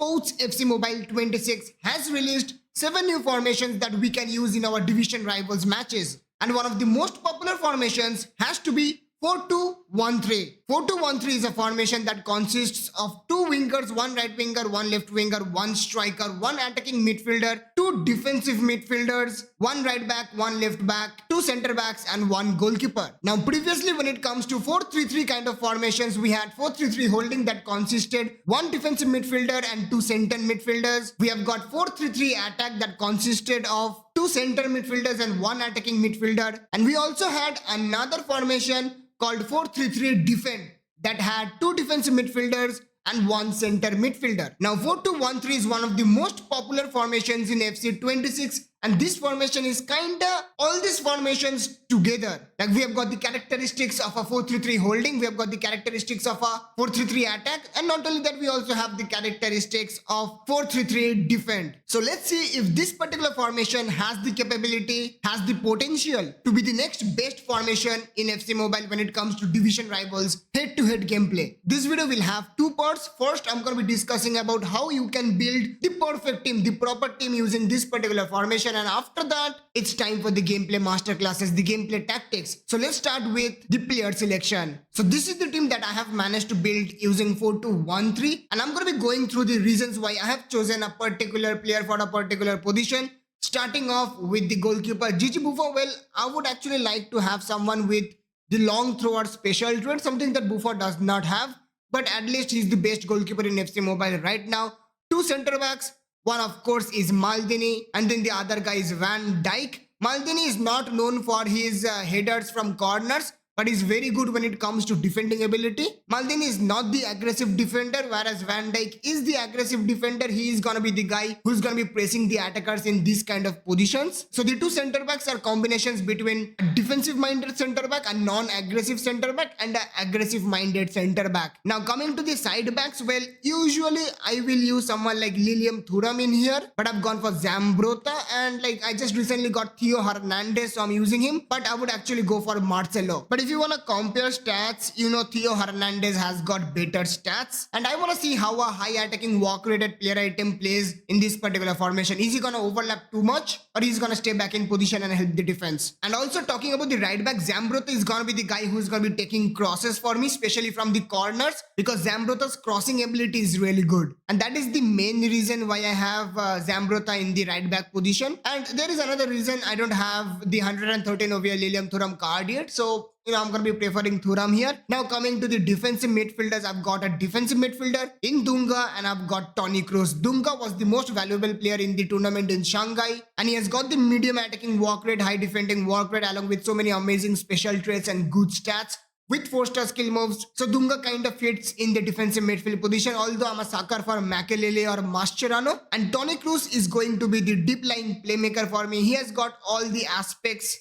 Sports FC Mobile 26 has released 7 new formations that we can use in our division rivals matches. And one of the most popular formations has to be 4-2-1-3. 4-2-1-3 is a formation that consists of 2 wingers, 1 right winger, 1 left winger, 1 striker, 1 attacking midfielder, 2 defensive midfielders, 1 right back, 1 left back, 2 center backs and 1 goalkeeper. Now previously when it comes to 4-3-3 kind of formations, we had 4-3-3 holding that consisted 1 defensive midfielder and 2 center midfielders. We have got 4-3-3 attack that consisted of 2 center midfielders and 1 attacking midfielder. And we also had another formation called 4-3-3 defend that had 2 defensive midfielders and 1 center midfielder. Now 4-2-1-3 is one of the most popular formations in FC 26, and this formation is kinda all these formations together. Like we have got the characteristics of a 4-3-3 holding, we have got the characteristics of a 4-3-3 attack, and not only that, we also have the characteristics of 4-3-3 defend. So let's see if this particular formation has the capability, has the potential to be the next best formation in FC Mobile when it comes to division rivals head-to-head gameplay. This video will have 2 parts. First, I'm going to be discussing about how you can build the perfect team, the proper team using this particular formation, and after that, it's time for the gameplay masterclasses, the gameplay tactics. So let's start with the player selection. So this is the team that I have managed to build using 4-2-1-3, and I'm going to be going through the reasons why I have chosen a particular player for a particular position. Starting off with the goalkeeper Gigi Buffon. Well, I would actually like to have someone with the long thrower special trait, something that Buffon does not have, but at least he's the best goalkeeper in FC Mobile right now. 2 center backs. One of course is Maldini, and then the other guy is Van Dijk. Maldini is not known for his headers from corners, but is very good when it comes to defending ability. Maldini is not the aggressive defender, whereas Van Dijk is the aggressive defender. He is gonna be the guy who's gonna be pressing the attackers in this kind of positions. So the 2 center backs are combinations between a defensive minded center back, a non-aggressive center back, and an aggressive minded center back. Now coming to the side backs, well, usually I will use someone like Lilium Thuram in here, but I've gone for Zambrotta, and like I just recently got Theo Hernandez, so I'm using him, but I would actually go for Marcelo. But if you want to compare stats, you know Theo Hernandez has got better stats, and I want to see how a high attacking walk rated player item plays in this particular formation. Is he going to overlap too much, or is he going to stay back in position and help the defense? And also talking about the right back, Zambrotta is going to be the guy who's going to be taking crosses for me, especially from the corners, because Zambrotta's crossing ability is really good, and that is the main reason why I have Zambrotta in the right back position. And there is another reason I don't have the 113 over Lilium Thuram card yet, so I'm going to be preferring Thuram here. Now coming to the defensive midfielders, I've got a defensive midfielder in Dunga, and I've got Toni Kroos. Dunga was the most valuable player in the tournament in Shanghai, and he has got the medium attacking work rate, high defending work rate, along with so many amazing special traits and good stats with 4-star skill moves. So Dunga kind of fits in the defensive midfield position, although I'm a sucker for Makelele or Mascherano. And Toni Kroos is going to be the deep lying playmaker for me. He has got all the aspects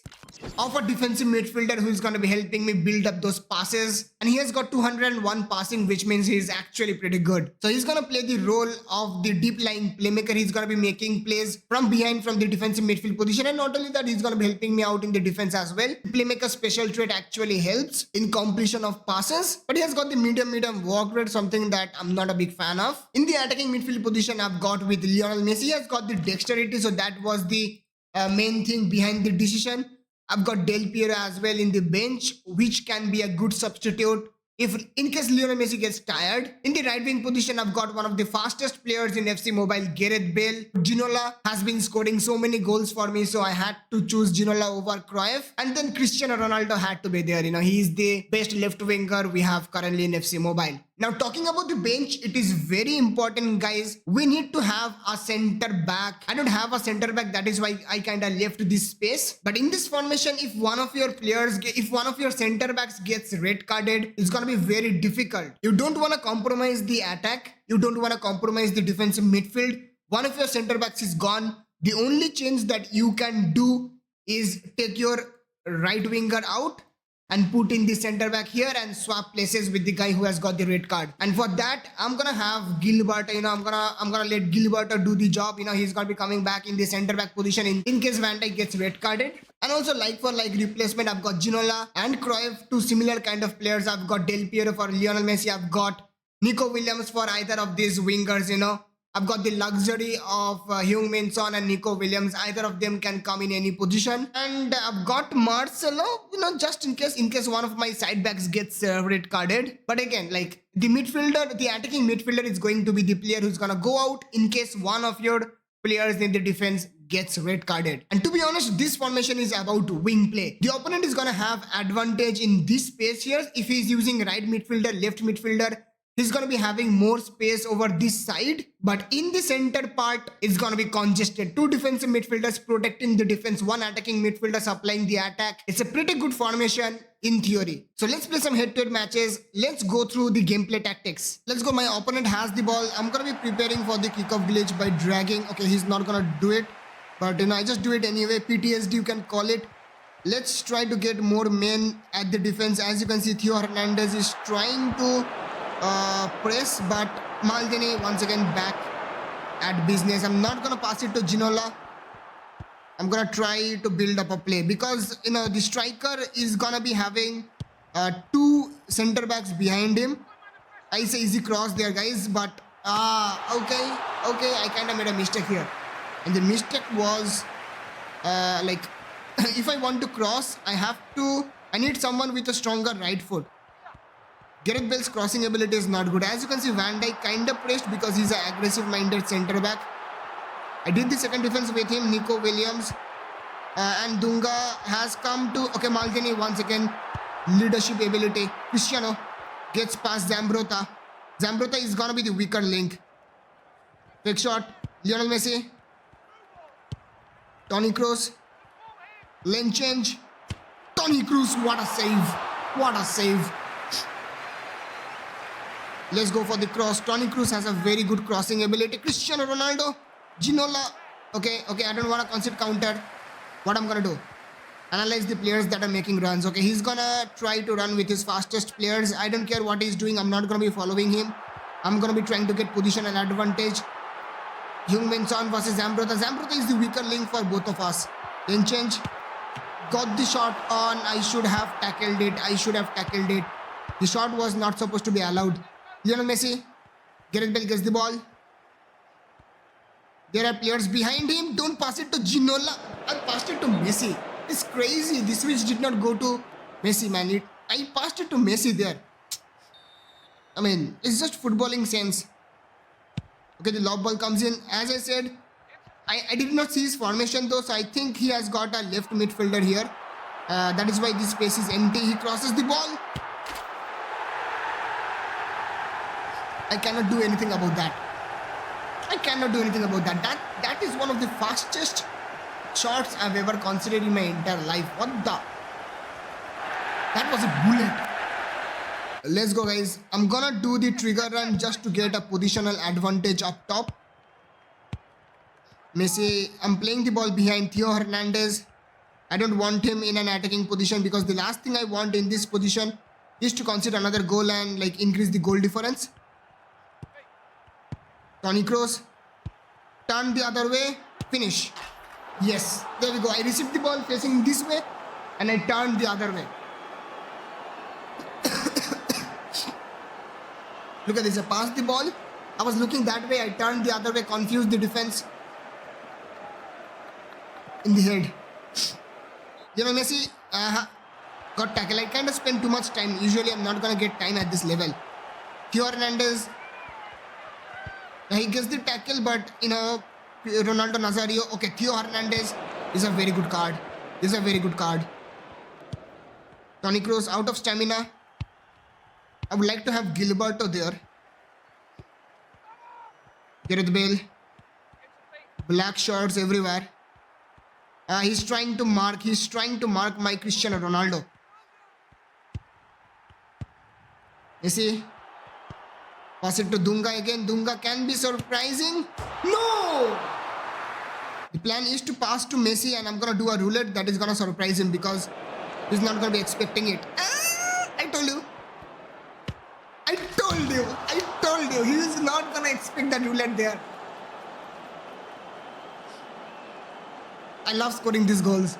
of a defensive midfielder who is going to be helping me build up those passes, and he has got 201 passing, which means he is actually pretty good. So he's going to play the role of the deep lying playmaker. He's going to be making plays from behind from the defensive midfield position, and not only that, he's going to be helping me out in the defense as well. Playmaker special trait actually helps in completion of passes, but he has got the medium work rate, something that I'm not a big fan of. In the attacking midfield position, I've got with Lionel Messi. He has got the dexterity, so that was the main thing behind the decision. I've got Del Piero as well in the bench, which can be a good substitute if in case Lionel Messi gets tired. In the right wing position, I've got one of the fastest players in FC Mobile, Gareth Bale. Ginola has been scoring so many goals for me, so I had to choose Ginola over Cruyff. And then Cristiano Ronaldo had to be there. You know, he is the best left winger we have currently in FC Mobile. Now talking about the bench, it is very important, guys. We need to have a center back. I don't have a center back, that is why I kind of left this space. But in this formation, if one of your center backs gets red carded, it's gonna be very difficult. You don't want to compromise the attack. You don't want to compromise the defensive midfield. One of your center backs is gone. The only change that you can do is take your right winger out and put in the center back here and swap places with the guy who has got the red card. And for that, I'm gonna have Gilberto. You know, I'm gonna let Gilberto do the job. You know, he's gonna be coming back in the center back position in case Van Dijk gets red carded. And also like for like replacement, I've got Ginola and Cruyff, 2 similar kind of players. I've got Del Piero for Lionel Messi. I've got Nico Williams for either of these wingers, you know. I've got the luxury of Heung-min Son and Nico Williams. Either of them can come in any position. And I've got Marcelo, just in case one of my side backs gets red carded. But again, like the midfielder, the attacking midfielder is going to be the player who's gonna go out in case one of your players in the defense gets red carded. And to be honest, this formation is about wing play. The opponent is gonna have advantage in this space here. If he's using right midfielder, left midfielder, he's going to be having more space over this side, but in the center part, it's going to be congested. Two defensive midfielders protecting the defense, one attacking midfielder supplying the attack. It's a pretty good formation in theory. So let's play some head-to-head matches. Let's go through the gameplay tactics. Let's go. My opponent has the ball. I'm going to be preparing for the kickoff glitch by dragging. Okay, he's not going to do it, but I just do it anyway. PTSD, you can call it. Let's try to get more men at the defense. As you can see, Theo Hernandez is trying to press, but Maldini once again back at business. I'm not gonna pass it to Ginola. I'm gonna try to build up a play because the striker is gonna be having two center backs behind him. I say easy cross there, guys, but okay, I kind of made a mistake here, and the mistake was like if I want to cross, I need someone with a stronger right foot. Gareth Bale's crossing ability is not good. As you can see, Van Dijk kind of pressed because he's an aggressive-minded centre-back. I did the second defense with him, Nico Williams. And Dunga has come to... Okay, Maldini once again. Leadership ability. Cristiano gets past Zambrota. Zambrota is going to be the weaker link. Quick shot. Lionel Messi. Toni Kroos. Lane change. Toni Kroos, what a save. What a save. Let's go for the cross. Toni Kroos has a very good crossing ability. Cristiano Ronaldo. Ginola. Okay, I don't want to concede counter. What I'm going to do? Analyze the players that are making runs. Okay, he's going to try to run with his fastest players. I don't care what he's doing. I'm not going to be following him. I'm going to be trying to get position and advantage. Heung-min Son versus Zambrota. Zambrota is the weaker link for both of us. Then change. Got the shot on. I should have tackled it. The shot was not supposed to be allowed. Lionel Messi. Gareth Bale gets the ball. There are players behind him. Don't pass it to Ginola. I passed it to Messi. It's crazy. This switch did not go to Messi, man. I passed it to Messi there. I mean, it's just footballing sense. Okay, the lob ball comes in. As I said, I did not see his formation though, so I think he has got a left midfielder here. That is why this space is empty. He crosses the ball. I cannot do anything about that. That is one of the fastest shots I've ever considered in my entire life. What the? That was a bullet. Let's go, guys. I'm gonna do the trigger run just to get a positional advantage up top. Messi, I'm playing the ball behind Theo Hernandez. I don't want him in an attacking position because the last thing I want in this position is to concede another goal and increase the goal difference. Toni Kroos, turn the other way, finish. Yes, there we go. I received the ball facing this way and I turned the other way. Look at this, I passed the ball. I was looking that way, I turned the other way, confused the defense. In the head. Messi got tackled. I kind of spent too much time. Usually I'm not going to get time at this level. Theo Hernandez, he gets the tackle, but Ronaldo Nazario. Okay, Theo Hernandez is a very good card. Toni Kroos out of stamina. I would like to have Gilberto there. Gareth Bale. Black shirts everywhere. He's trying to mark my Cristiano Ronaldo. Messi. Pass it to Dunga again. Dunga can be surprising. No! The plan is to pass to Messi and I'm going to do a roulette that is going to surprise him because he's not going to be expecting it. I told you. He is not going to expect that roulette there. I love scoring these goals.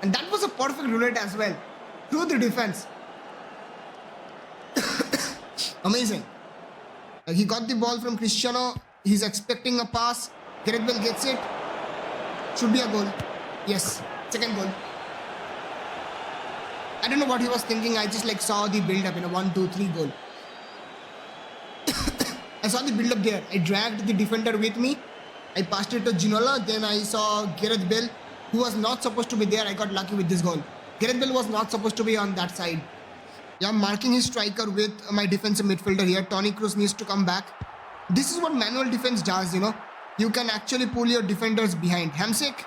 And that was a perfect roulette as well. Through the defense. Amazing. He got the ball from Cristiano He's expecting a pass. Gareth Bale gets it. Should be a goal. Yes, second goal. I don't know what he was thinking. I just like saw the build up in a 1, 2, 3 goal. I saw the build up there. I dragged the defender with me. I passed it to Ginola. Then I saw Gareth Bale, who was not supposed to be there. I got lucky with this goal. Gareth Bale was not supposed to be on that side. Yeah, I'm marking his striker with my defensive midfielder here. Toni Kroos needs to come back. This is what manual defense does, you know. You can actually pull your defenders behind. Hamsik.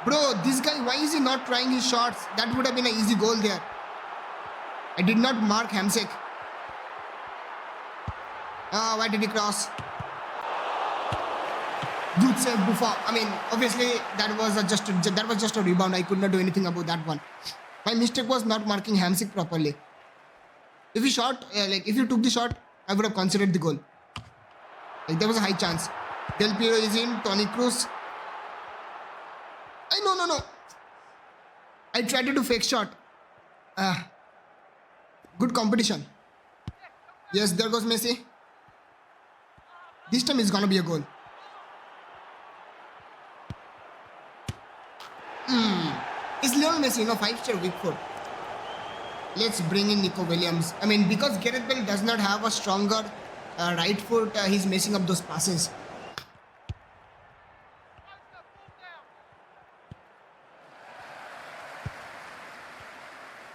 Bro, this guy, why is he not trying his shots? That would have been an easy goal there. I did not mark Hamsik. Why did he cross? Good save, Buffon. I mean, obviously that was just a rebound. I could not do anything about that one. My mistake was not marking Hamsik properly. If he shot, if you took the shot, I would have considered the goal. Like there was a high chance. Del Piero is in. Toni Kroos. No. I tried to do fake shot. Good competition. Yes, there goes Messi. This time it's gonna be a goal. It's Lionel Messi, 5-star weak foot. Let's bring in Nico Williams. I mean, because Gareth Bale does not have a stronger right foot, he's messing up those passes.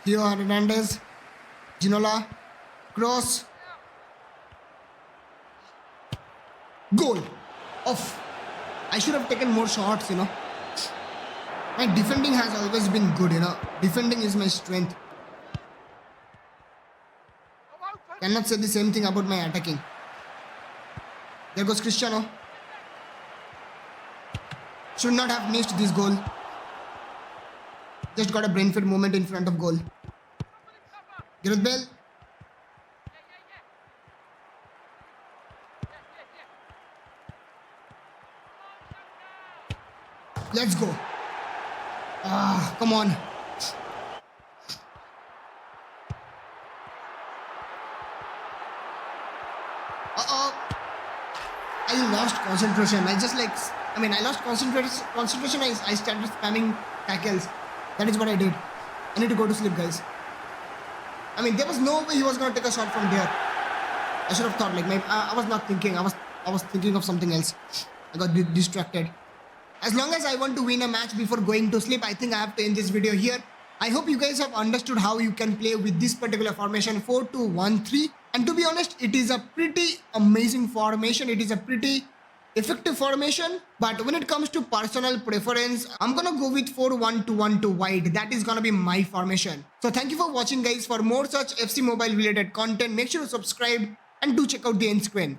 Here Renderz, Ginola, cross, goal. Off. I should have taken more shots, My defending has always been good, Defending is my strength. Cannot say the same thing about my attacking. There goes Cristiano. Should not have missed this goal. Just got a brain-fed moment in front of goal. Gareth Bale. Let's go. Come on. I lost concentration. I lost concentration. I started spamming tackles. That is what I did. I need to go to sleep, guys. There was no way he was going to take a shot from there. I should have thought, I was not thinking. I was thinking of something else. I got distracted. As long as I want to win a match before going to sleep, I think I have to end this video here. I hope you guys have understood how you can play with this particular formation 4-2-1-3. And to be honest, it is a pretty amazing formation. It is a pretty effective formation. But when it comes to personal preference, I'm gonna go with 4-1-2-1-2 wide. That is gonna be my formation. So thank you for watching, guys. For more such FC Mobile related content, make sure to subscribe and do check out the end screen.